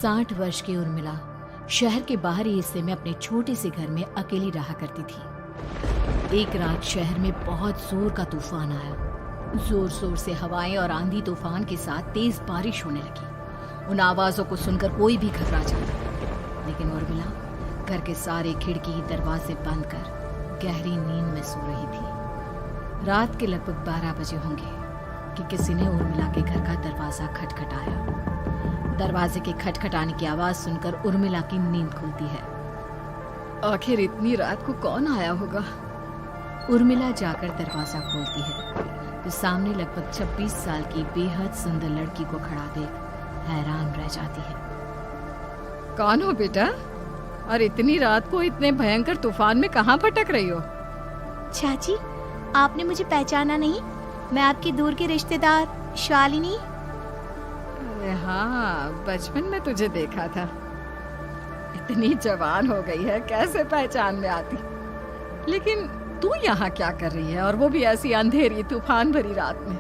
60 वर्ष की उर्मिला शहर के बाहरी हिस्से में अपने छोटे से घर में अकेली रहा करती थी। एक रात शहर में बहुत जोर का तूफान आया। जोर जोर से हवाएं और आंधी तूफान के साथ तेज बारिश होने लगी। उन आवाजों को सुनकर कोई भी घबरा जाता, लेकिन उर्मिला घर के सारे खिड़की दरवाजे बंद कर गहरी नींद में सो रही थी। रात के लगभग 12 बजे होंगे कि किसी ने उर्मिला के घर का दरवाजा खटखटाया। दरवाजे के खटखटाने की आवाज सुनकर उर्मिला की नींद खुलती है। आखिर इतनी रात को कौन आया होगा? उर्मिला जाकर दरवाजा खोलती है तो सामने लगभग 26 साल की बेहद सुंदर लड़की को खड़ा देख हैरान रह जाती है। कौन हो बेटा? और इतनी रात को इतने भयंकर तूफान में कहाँ भटक रही हो? चाची, आपने मुझे पहचाना नहीं? मैं आपकी दूर की रिश्तेदार शालिनी। अरे हाँ, बचपन में तुझे देखा था। इतनी जवान हो गई है, कैसे पहचान में आती? लेकिन तू यहाँ क्या कर रही है, और वो भी ऐसी अंधेरी तूफान भरी रात में?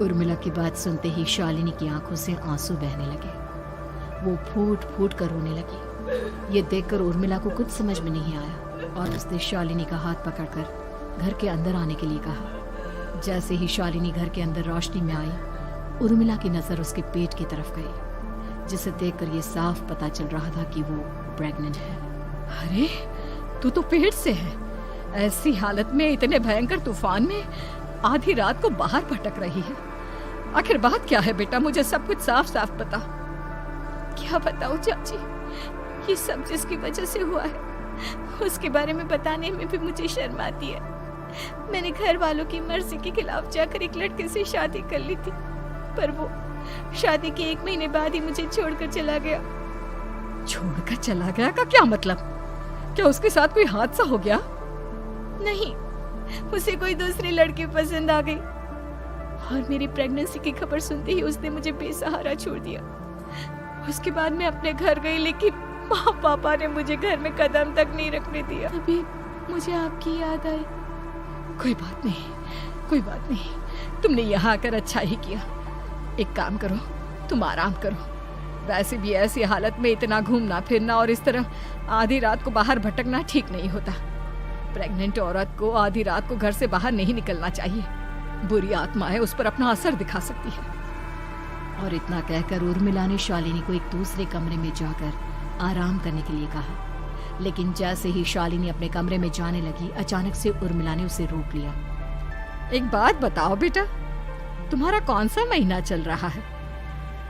उर्मिला की बात सुनते ही शालिनी की आंखों से आंसू बहने लगे। वो फूट फूट कर रोने लगी। ये देखकर उर्मिला को कुछ समझ में नहीं आया और उसने शालिनी का हाथ पकड़कर घर के अंदर आने के लिए कहा। जैसे ही शालिनी घर के अंदर रोशनी में आई, उर्मिला की नजर उसके पेट की तरफ गई, जिसे देखकर ये साफ पता चल रहा था कि वो प्रेग्नेंट है। अरे, तू तो पेट से है। ऐसी हालत में इतने भयंकर तूफान में आधी रात को बाहर भटक रही है। आखिर बात क्या है बेटा? मुझे सब कुछ साफ साफ बता। क्या बताऊं चाची, ये सब जिसकी वजह से हुआ है उसके बारे में बताने में भी मुझे शर्म आती है। मैंने घर वालों की मर्जी के खिलाफ जाकर एक लड़के से शादी कर ली थी, पर वो शादी के 1 महीने बाद ही मुझे छोड़कर चला गया। छोड़कर चला गया का क्या मतलब? क्या उसके साथ कोई हादसा हो गया? नहीं, उसे कोई दूसरी लड़की पसंद आ गई और मेरी प्रेगनेंसी की खबर सुनते ही उसने मुझे बेसहारा छोड़ दिया। उसके बाद मैं अपने घर गई, लेकिन माँ पापा ने मुझे घर में कदम तक नहीं रखने दिया। तभी मुझे आपकी याद आई। कोई बात नहीं, कोई बात नहीं। तुमने यहाँ आकर अच्छा ही किया। एक काम करो, तुम आराम करो। वैसे भी ऐसी हालत में इतना घूमना फिरना और इस तरह आधी रात को बाहर भटकना ठीक नहीं होता। प्रेग्नेंट औरत को आधी रात को घर से बाहर नहीं निकलना चाहिए। बुरी आत्माएं उस पर अपना असर दिखा सकती है। और इतना कहकर उर्मिला ने शालिनी को एक दूसरे कमरे में जाकर आराम करने के लिए कहा। लेकिन जैसे ही शालिनी अपने कमरे में जाने लगी, अचानक से उर्मिला ने उसे रोक लिया। एक बात बताओ बेटा, तुम्हारा कौन सा महीना चल रहा है?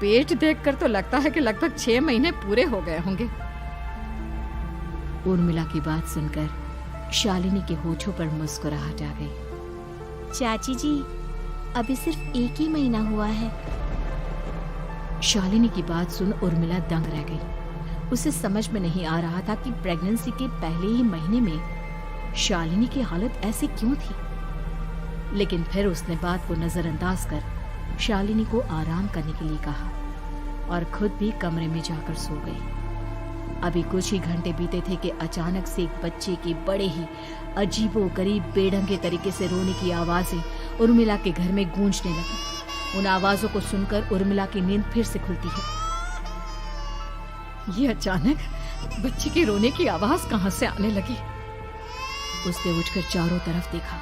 पेट देखकर तो लगता है कि लगभग 6 महीने पूरे हो गए होंगे। उर्मिला की बात सुनकर शालिनी के होठों पर मुस्कुराहट आ गई। चाची जी, अभी सिर्फ 1 ही महीना हुआ है। शालिनी की बात सुन उर्मिला दंग रह गई। उसे समझ में नहीं आ रहा था कि प्रेगनेंसी के पहले ही महीने में शालिनी की हालत ऐसी क्यों थी। लेकिन फिर उसने बात को नजरअंदाज कर शालिनी को आराम करने के लिए कहा और खुद भी कमरे में जाकर सो गई। अभी कुछ ही घंटे बीते थे कि अचानक से एक बच्चे की बड़े ही अजीबोगरीब बेढंगे तरीके से रोने की आवाजें उर्मिला के घर में गूंजने लगी। उन आवाजों को सुनकर उर्मिला की नींद फिर से खुलती है। ये अचानक बच्चे के रोने की आवाज कहां से आने लगी? उसने उठकर चारों तरफ देखा,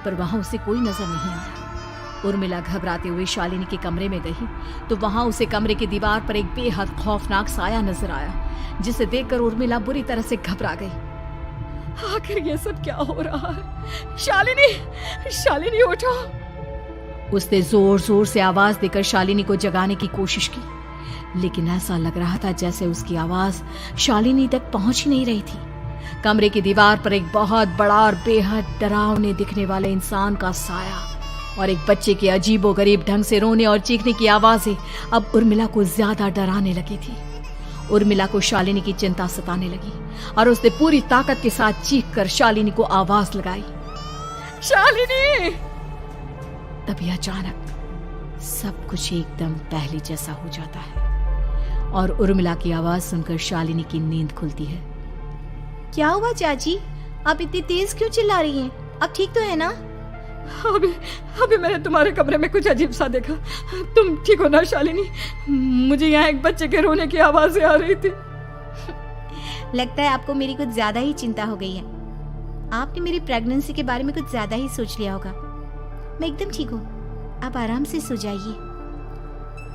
पर वहां उसे कोई नजर नहीं आया। उर्मिला घबराते हुए शालिनी के कमरे में गई तो वहां उसे कमरे की दीवार पर एक बेहद खौफनाक साया नजर आया, जिसे देखकर उर्मिला बुरी तरह से घबरा गई। आखिर ये सब क्या हो रहा है? शालिनी, शालिनी उठो! उसने जोर जोर से आवाज देकर शालिनी को जगाने की कोशिश की, लेकिन ऐसा लग रहा था जैसे उसकी आवाज शालिनी तक पहुंच ही नहीं रही थी। कमरे की दीवार पर एक बहुत बड़ा और बेहद डरावने दिखने वाले इंसान का साया और एक बच्चे के अजीबोगरीब ढंग से रोने और चीखने की आवाजें अब उर्मिला को ज्यादा डराने लगी थी। उर्मिला को शालिनी की चिंता सताने लगी और उसने पूरी ताकत के साथ चीखकर शालिनी को आवाज लगाई, शालिनी! तभी अचानक सब कुछ एकदम पहले जैसा हो जाता है और उर्मिला की आवाज सुनकर शालिनी की नींद खुलती है। क्या हुआ चाची? आप इतनी तेज क्यों चिल्ला रही हैं? अब ठीक तो है ना? अभी अभी मैंने तुम्हारे कमरे में कुछ अजीब सा देखा। तुम ठीक हो ना शालिनी? मुझे यहाँ एक बच्चे के रोने की आवाजें आ रही थी। लगता है आपको मेरी कुछ ज्यादा ही चिंता हो गई है। आपने मेरी प्रेगनेंसी के बारे में कुछ ज्यादा ही सोच लिया होगा। मैं एकदम ठीक हूँ, आप आराम से सो जाइए।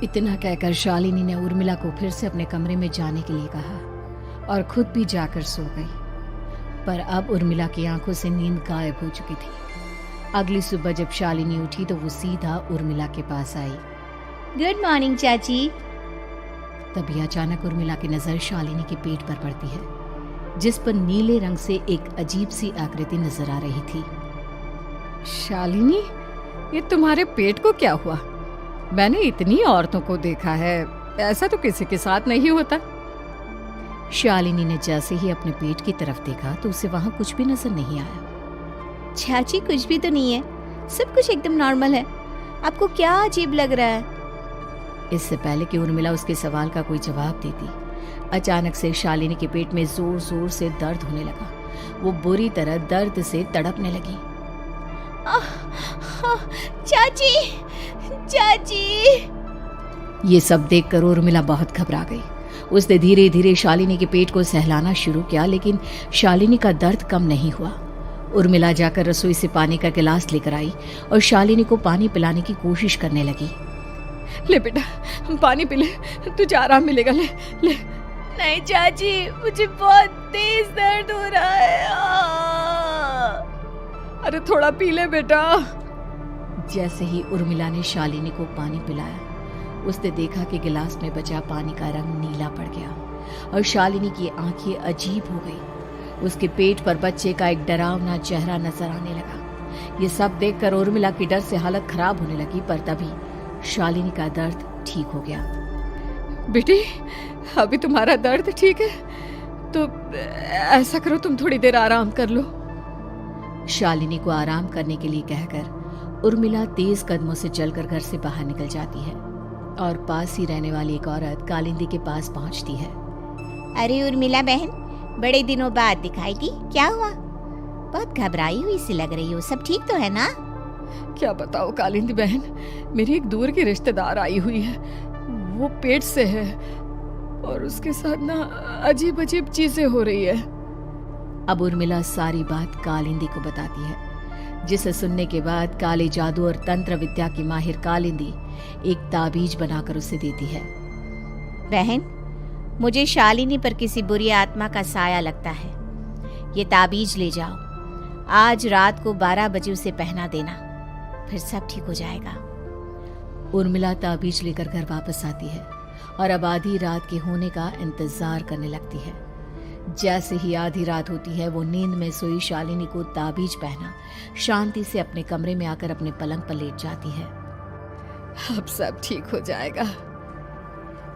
इतना कहकर शालिनी ने उर्मिला को फिर से अपने कमरे में जाने के लिए कहा और खुद भी जाकर सो गई। पर अब उर्मिला की आंखों से नींद गायब हो चुकी थी। अगली सुबह जब शालिनी उठी तो वो सीधा उर्मिला के पास आई। गुड मॉर्निंग चाची। तभी अचानक उर्मिला की नजर शालिनी के पेट पर पड़ती है, जिस पर नीले रंग से एक अजीब सी आकृति नजर आ रही थी। शालिनी, ये तुम्हारे पेट को क्या हुआ? मैंने इतनी औरतों को देखा है, ऐसा तो किसी के साथ नहीं होता। शालिनी ने जैसे ही अपने पेट की तरफ देखा तो उसे वहां कुछ भी नजर नहीं आया। चाची कुछ भी तो नहीं है, सब कुछ एकदम नॉर्मल है। आपको क्या अजीब लग रहा है? इससे पहले कि उर्मिला उसके सवाल का कोई जवाब देती, अचानक से शालिनी के पेट में जोर जोर से दर्द होने लगा। वो बुरी तरह दर्द से तड़पने लगी। चाची, चाची। ये सब देखकर उर्मिला बहुत घबरा गई। उसने धीरे धीरे शालिनी के पेट को सहलाना शुरू किया, लेकिन शालिनी का दर्द कम नहीं हुआ। उर्मिला जाकर रसोई से पानी का गिलास लेकर आई और शालिनी को पानी पिलाने की कोशिश करने लगी। ले बेटा, पानी पी ले, तुझे आराम मिलेगा। ले ले। नहीं चाची, मुझे बहुत तेज दर्द हो रहा है। अरे थोड़ा पी ले बेटा। जैसे ही उर्मिला ने शालिनी को पानी पिलाया, उसने देखा कि गिलास में बचा पानी का रंग नीला पड़ गया और शालिनी की आंखें अजीब हो गई। उसके पेट पर बच्चे का एक डरावना चेहरा नजर आने लगा। ये सब देखकर उर्मिला की डर से हालत खराब होने लगी, पर तभी शालिनी का दर्द ठीक हो गया। बेटी, अभी तुम्हारा दर्द ठीक है तो ऐसा करो, तुम थोड़ी देर आराम कर लो। शालिनी को आराम करने के लिए कहकर उर्मिला तेज कदमों से चलकर घर से बाहर निकल जाती है और पास ही रहने वाली एक औरत कालिंदी के पास पहुंचती है। अरे उर्मिला बहन, बड़े दिनों बाद दिखाई दी, क्या हुआ? बहुत घबराई हुई सी लग रही हो, सब ठीक तो है ना? क्या बताओ कालिंदी बहन, मेरी एक दूर की रिश्तेदार आई हुई है। वो पेट से है और उसके साथ ना अजीब अजीब चीजें हो रही है। अब उर्मिला सारी बात कालिंदी को बताती है, जिसे सुनने के बाद काले जादू और तंत्र विद्या की माहिर कालिंदी एक ताबीज बनाकर उसे देती है। बहन, मुझे शालिनी पर किसी बुरी आत्मा का साया लगता है। ये ताबीज ले जाओ, आज रात को 12 बजे उसे पहना देना, फिर सब ठीक हो जाएगा। उर्मिला ताबीज लेकर घर वापस आती है और अब आधी रात के होने का इंतजार करने लगती है। जैसे ही आधी रात होती है, वो नींद में सोई शालिनी को ताबीज पहना शांति से अपने कमरे में आकर अपने पलंग पर लेट जाती है। अब सब ठीक हो जाएगा,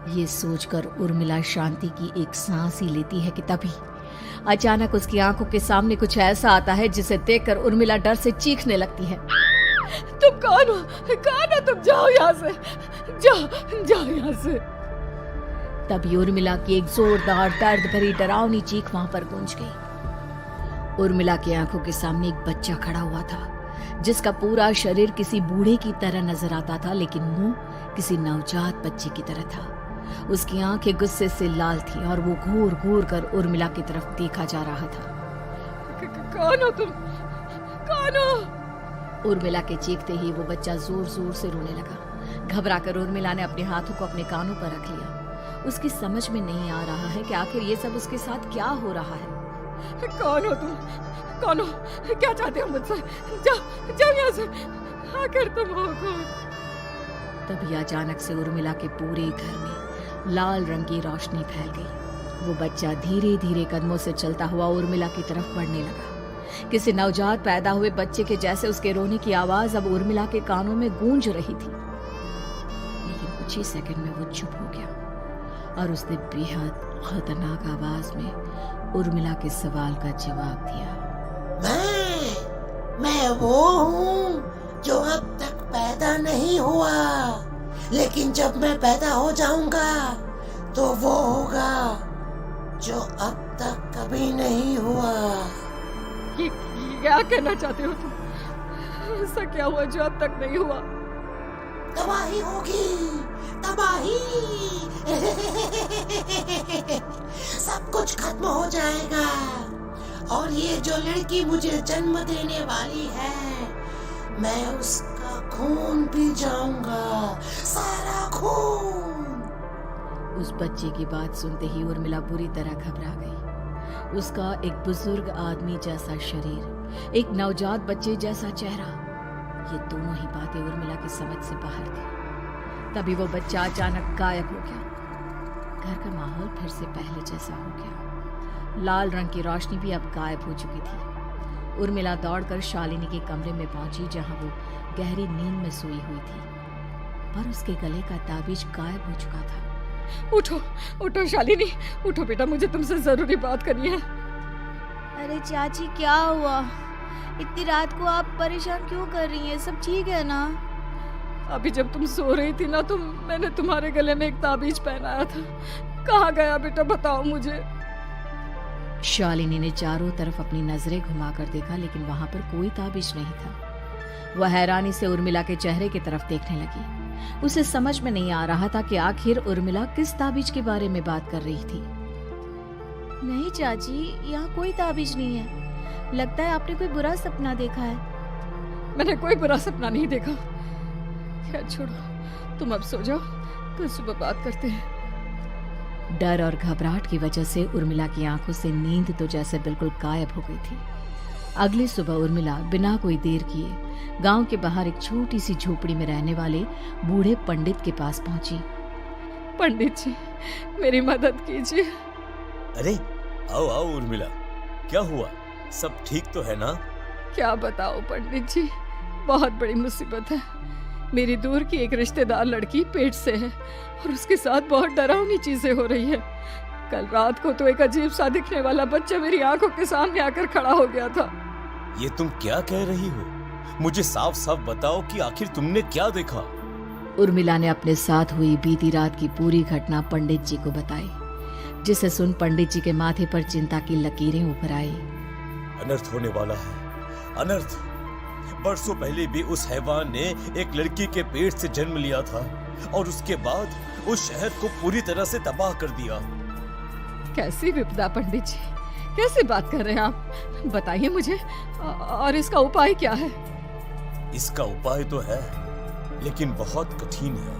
ये सोचकर उर्मिला शांति की एक सांस ही लेती है कि तभी अचानक उसकी आंखों के सामने कुछ ऐसा आता है जिसे देखकर उर्मिला डर से चीखने लगती है। तुम कौन हो? कौन हो तुम? जाओ यहाँ से, जाओ जाओ यहाँ से। तभी उर्मिला की एक जोरदार दर्द भरी डरावनी चीख वहां पर गूंज गई। उर्मिला की आंखों के सामने एक बच्चा खड़ा हुआ था, जिसका पूरा शरीर किसी बूढ़े की तरह नजर आता था, लेकिन मुंह किसी नवजात बच्चे की तरह था। उसकी आंखें गुस्से से लाल थी और वो घूर घूर कर उर्मिला की तरफ देखा जा रहा था। कौन हो तुम? कौन हो? उर्मिला के चीखते ही वो बच्चा जोर जोर से रोने लगा। घबराकर उर्मिला ने अपने हाथों को अपने कानों पर रख लिया। उसकी समझ में नहीं आ रहा है कि आखिर ये सब उसके साथ क्या हो रहा है। कौन हो तुम? कौन हो? क्या चाहते हो मुझसे? जाओ जाओ यहाँ से, आखिर तुम हो कौन? तभी अचानक से उर्मिला के पूरे घर में लाल रंग की रोशनी फैल गई। वो बच्चा धीरे धीरे कदमों से चलता हुआ उर्मिला की तरफ बढ़ने लगा। किसी नवजात पैदा हुए बच्चे के जैसे उसके रोने की आवाज अब उर्मिला के कानों में गूंज रही थी। लेकिन कुछ ही सेकंड में वो चुप हो गया और उसने बेहद खतरनाक आवाज में उर्मिला के सवाल का जवाब दिया। मैं वो हूँ जो अब तक पैदा नहीं हुआ, लेकिन जब मैं पैदा हो जाऊंगा तो वो होगा जो अब तक कभी नहीं हुआ। क्या कहना चाहते हो तुम? ऐसा क्या हुआ जो अब तक नहीं हुआ? तबाही होगी, तबाही। सब कुछ खत्म हो जाएगा और ये जो लड़की मुझे जन्म देने वाली है, मैं उसका खून पी जाऊंगा, सारा खून। उस बच्चे की बात सुनते ही उर्मिला बुरी तरह घबरा गई। उसका एक बुजुर्ग आदमी जैसा शरीर, एक नवजात बच्चे जैसा चेहरा, ये दोनों ही बातें उर्मिला की समझ से बाहर थी। तभी वो बच्चा अचानक गायब हो गया। घर का माहौल फिर से पहले जैसा हो गया। लाल रंग की रोशनी भी अब गायब हो चुकी थी। उर्मिला दौड़कर शालिनी के कमरे में पहुंची, जहां वो गहरी नींद में सोई हुई थी, पर उसके गले का ताबीज गायब हो चुका था। उठो, उठो शालिनी, उठो बेटा, मुझे तुमसे जरूरी बात करनी है। अरे चाची क्या हुआ? इतनी रात को आप परेशान क्यों कर रही हैं? सब ठीक है ना? अभी जब तुम सो रही थी ना, तो मैंने तुम्हारे गले में एक ताबीज पहनाया था। कहाँ गया बेटा, बताओ मुझे। शालिनी ने चारों तरफ अपनी नजरें घुमाकर देखा, लेकिन वहां पर कोई ताबीज नहीं था। वह हैरानी से उर्मिला के चेहरे की तरफ देखने लगी। उसे समझ में नहीं आ रहा था कि आखिर उर्मिला किस ताबीज के बारे में बात कर रही थी। नहीं चाची, यहाँ कोई ताबीज नहीं है। लगता है आपने कोई बुरा सपना देखा है। मैंने कोई बुरा सपना नहीं देखा। खैर छोड़ो, तुम अब सो जाओ, कल सुबह बात करते हैं। डर और घबराहट की वजह से उर्मिला की आंखों से नींद तो जैसे बिल्कुल गायब हो गई थी। अगली सुबह उर्मिला बिना कोई देर किए गांव के बाहर एक छोटी सी झोपड़ी में रहने वाले बूढ़े पंडित के पास पहुंची। पंडित जी, मेरी मदद कीजिए। अरे आओ आओ उर्मिला, क्या हुआ? सब ठीक तो है ना? क्या बताओ पंडित जी, बहुत बड़ी मुसीबत है। मेरी दूर की एक रिश्तेदार लड़की पेट से है और उसके साथ बहुत डरावनी चीजें हो रही है। कल रात को तो एक अजीब सा दिखने वाला बच्चा मेरी आंखों के सामने आकर खड़ा हो गया था। ये तुम क्या कह रही हो? मुझे साफ साफ बताओ कि आखिर तुमने क्या देखा? उर्मिला ने अपने साथ हुई बीती रात की पूरी घटना पंडित जी को बताई, जिसे सुन पंडित जी के माथे पर चिंता की लकीरें उभर आई। अनर्थ होने वाला है, अनर्थ। बरसों पहले भी उस हैवान ने एक लड़की के पेट से जन्म लिया था और उसके बाद उस शहर को पूरी तरह से तबाह कर दिया। कैसी विपदा पंडित जी, कैसे बात कर रहे हैं आप? बताइए मुझे, और इसका उपाय क्या है? इसका उपाय तो है, लेकिन बहुत कठिन है।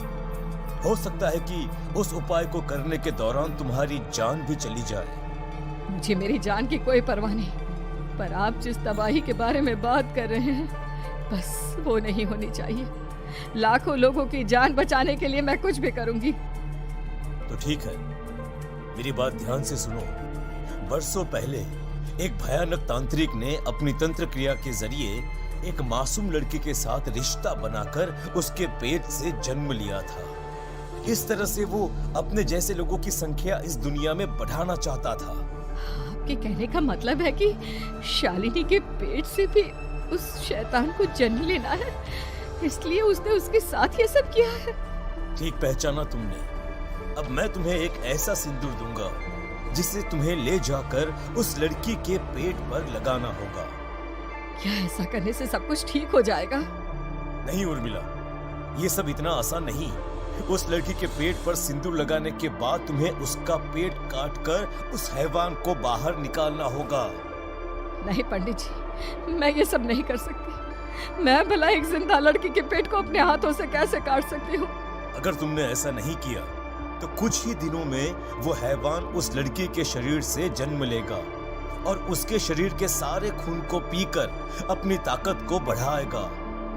हो सकता है कि उस उपाय को करने के दौरान तुम्हारी जान भी चली जाए। मुझे मेरी जान की कोई परवाह नहीं, पर आप जिस तबाही के बारे में बात कर रहे हैं, बस वो नहीं होनी चाहिए। लाखों लोगों की जान बचाने के लिए मैं कुछ भी करूंगी। तो ठीक है, मेरी बात ध्यान से सुनो। बरसों पहले एक भयानक तांत्रिक ने अपनी तंत्र क्रिया के जरिए एक मासूम लड़की के साथ रिश्ता बनाकर उसके पेट से जन्म लिया था। इस तरह से वो अपने जैसे लोगों की संख्या इस दुनिया में बढ़ाना चाहता था। आपके कहने का मतलब है कि शालिनी के पेट से भी उस शैतान को जन्म लेना है, इसलिए उसने उसके साथ ये सब किया है। ठीक पहचाना तुमने। अब मैं तुम्हें एक ऐसा सिंदूर दूंगा जिसे तुम्हें ले जाकर उस लड़की के पेट पर लगाना होगा। क्या ऐसा करने से सब कुछ ठीक हो जाएगा? नहीं उर्मिला, ये सब इतना आसान नहीं। उस लड़की के पेट पर सिंदूर लगाने के बाद तुम्हें उसका पेट काटकर उस हैवान को बाहर निकालना होगा। नहीं पंडित जी, मैं ये सब नहीं कर सकती। मैं भला एक जिंदा लड़की के पेट को अपने हाथों से कैसे काट सकती हूँ? अगर तुमने ऐसा नहीं किया तो कुछ ही दिनों में वो हैवान उस लड़की के शरीर से जन्म लेगा और उसके शरीर के सारे खून को पीकर अपनी ताकत को बढ़ाएगा।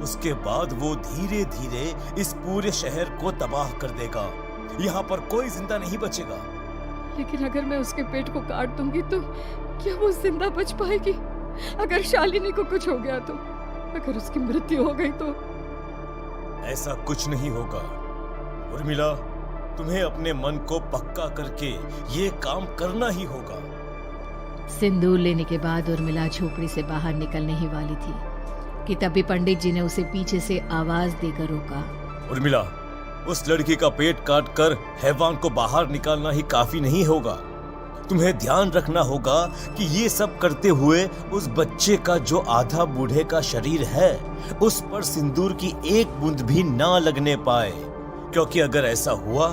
उसके बाद वो धीरे धीरे इस पूरे शहर को तबाह कर देगा। यहाँ पर कोई जिंदा नहीं बचेगा। लेकिन अगर मैं उसके पेट को काट दूंगी तो क्या वो जिंदा बच पाएगी? अगर शालिनी को कुछ हो गया तो, अगर उसकी मृत्यु हो गई तो? ऐसा कुछ नहीं होगा उर्मिला, तुम्हें अपने मन को पक्का करके ये काम करना ही होगा। सिंदूर लेने के बाद उर्मिला झोपड़ी से बाहर निकलने ही वाली थी कि तभी पंडित जी ने उसे पीछे से आवाज देकर रोका। उर्मिला, उस लड़की का पेट काटकर हैवान को बाहर निकालना ही काफी नहीं होगा। तुम्हें ध्यान रखना होगा कि ये सब करते हुए उस बच्चे का जो आधा बूढ़े का शरीर है उस पर सिंदूर की एक बूंद भी ना लगने पाए, क्योंकि अगर ऐसा हुआ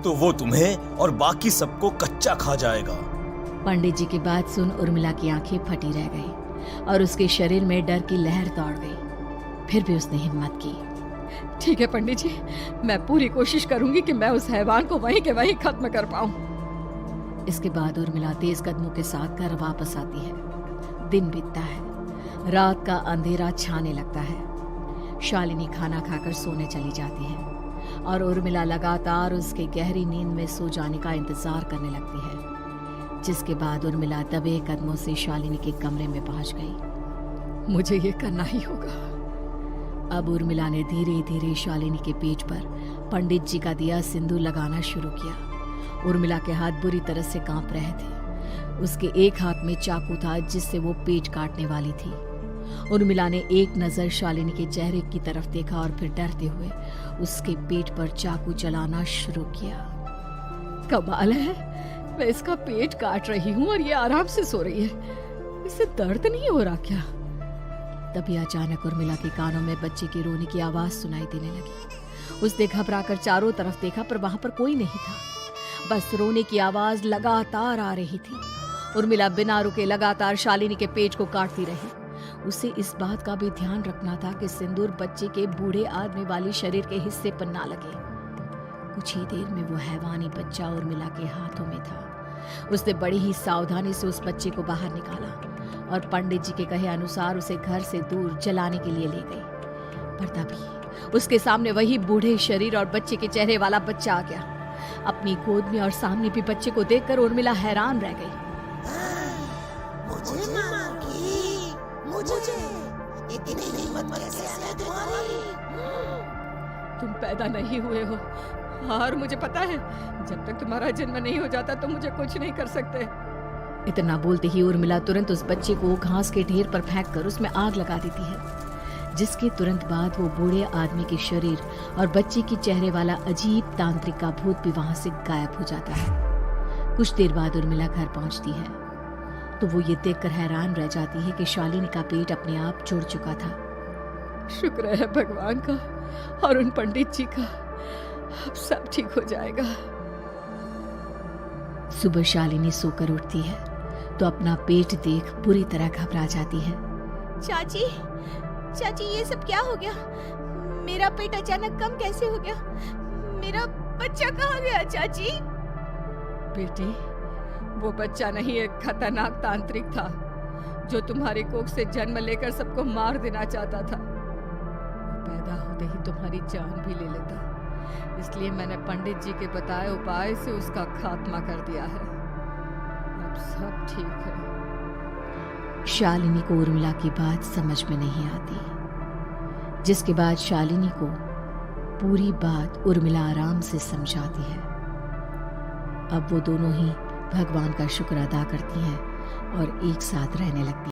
तो वो तुम्हें और बाकी सबको कच्चा खा जाएगा। पंडित जी की बात सुन उर्मिला की आंखें फटी रह गई और उसके शरीर में डर की लहर दौड़ गई। फिर भी उसने हिम्मत की। ठीक है पंडित जी, मैं पूरी कोशिश करूंगी कि मैं उस हैवान को वहीं के वहीं खत्म कर पाऊं। इसके बाद उर्मिला तेज कदमों के साथ घर वापस आती है। दिन बीतता है, रात का अंधेरा छाने लगता है। शालिनी खाना खाकर सोने चली जाती है और उर्मिला लगातार उसके गहरी नींद में सो जाने का इंतजार करने लगती है, जिसके बाद उर्मिला दबे कदमों से शालिनी के कमरे में पहुंच गई। मुझे ये करना ही होगा। अब उर्मिला ने धीरे धीरे शालिनी के पेट पर पंडित जी का दिया सिंदूर लगाना शुरू किया। उर्मिला के हाथ बुरी तरह से कांप रहे थे। उसके एक हाथ में चाकू था जिससे वो पेट काटने वाली थी। उर्मिला ने एक नजर शालिनी के चेहरे की तरफ देखा और फिर डरते हुए उसके पेट पर चाकू चलाना शुरू किया। कमाल है, मैं इसका पेट काट रही हूँ और ये आराम से सो रही है। इसे दर्द नहीं हो रहा क्या? तभी अचानक उर्मिला के कानों में बच्चे की रोने की आवाज सुनाई देने लगी। उसने घबराकर चारों तरफ देखा पर वहां पर कोई नहीं था, बस रोने की आवाज लगातार आ रही थी। उर्मिला बिना रुके लगातार शालिनी के पेट को काटती रही। उसे इस बात का भी ध्यान रखना था कि सिंदूर बच्चे के बूढ़े आदमी वाले शरीर के हिस्से पर ना लगे। कुछ ही देर में वो हैवानी बच्चा उर्मिला के हाथों में था। उसने बड़ी ही सावधानी से उस बच्चे को बाहर निकाला और पंडित जी के कहे अनुसार उसे घर से दूर जलाने के लिए ले गई। पर तभी उसके सामने वही बूढ़े शरीर और बच्चे के चेहरे वाला बच्चा आ गया। अपनी गोद में और सामने भी बच्चे को देखकर उर्मिला हैरान रह गई। मुझे मारोगी? मुझे इतनी हिम्मत कैसे आ गई तुम्हारी? तुम पैदा नहीं हुए हो और मुझे पता है जब तक तुम्हारा जन्म नहीं हो जाता तो मुझे कुछ नहीं कर सकते। इतना बोलते ही उर्मिला तुरंत उस बच्चे को घास के ढेर पर फेंककर उसमें आग लगा देती है, जिसके तुरंत बाद वो बूढ़े आदमी के शरीर और बच्चे के चेहरे वाला अजीब तांत्रिक का भूत भी वहां से गायब हो जाता है। कुछ देर बाद उर्मिला घर पहुंचती है तो वो ये देखकर हैरान रह जाती है कि शालिनी का पेट अपने आप जुड़ चुका था। शुक्र है भगवान का और उन पंडित जी का, अब सब ठीक हो जाएगा। सुबह शालिनी सोकर उठती है तो अपना पेट देख बुरी तरह घबरा जाती है। चाची, चाची ये सब क्या हो गया? मेरा पेट अचानक कम कैसे हो गया? मेरा बच्चा कहाँ गया चाची? बेटी, वो बच्चा नहीं, एक खतरनाक तांत्रिक था जो तुम्हारी कोख से जन्म लेकर सबको मार देना चाहता था। पैदा होते ही तुम्हारी जान भी ले लेता, इसलिए मैंने पंडित जी के बताए उपाय से उसका खात्मा कर दिया है। अब सब ठीक है। शालिनी को उर्मिला की बात समझ में नहीं आती, जिसके बाद शालिनी को पूरी बात उर्मिला आराम से समझाती है। अब वो दोनों ही भगवान का शुक्र अदा करती हैं और एक साथ रहने लगती हैं।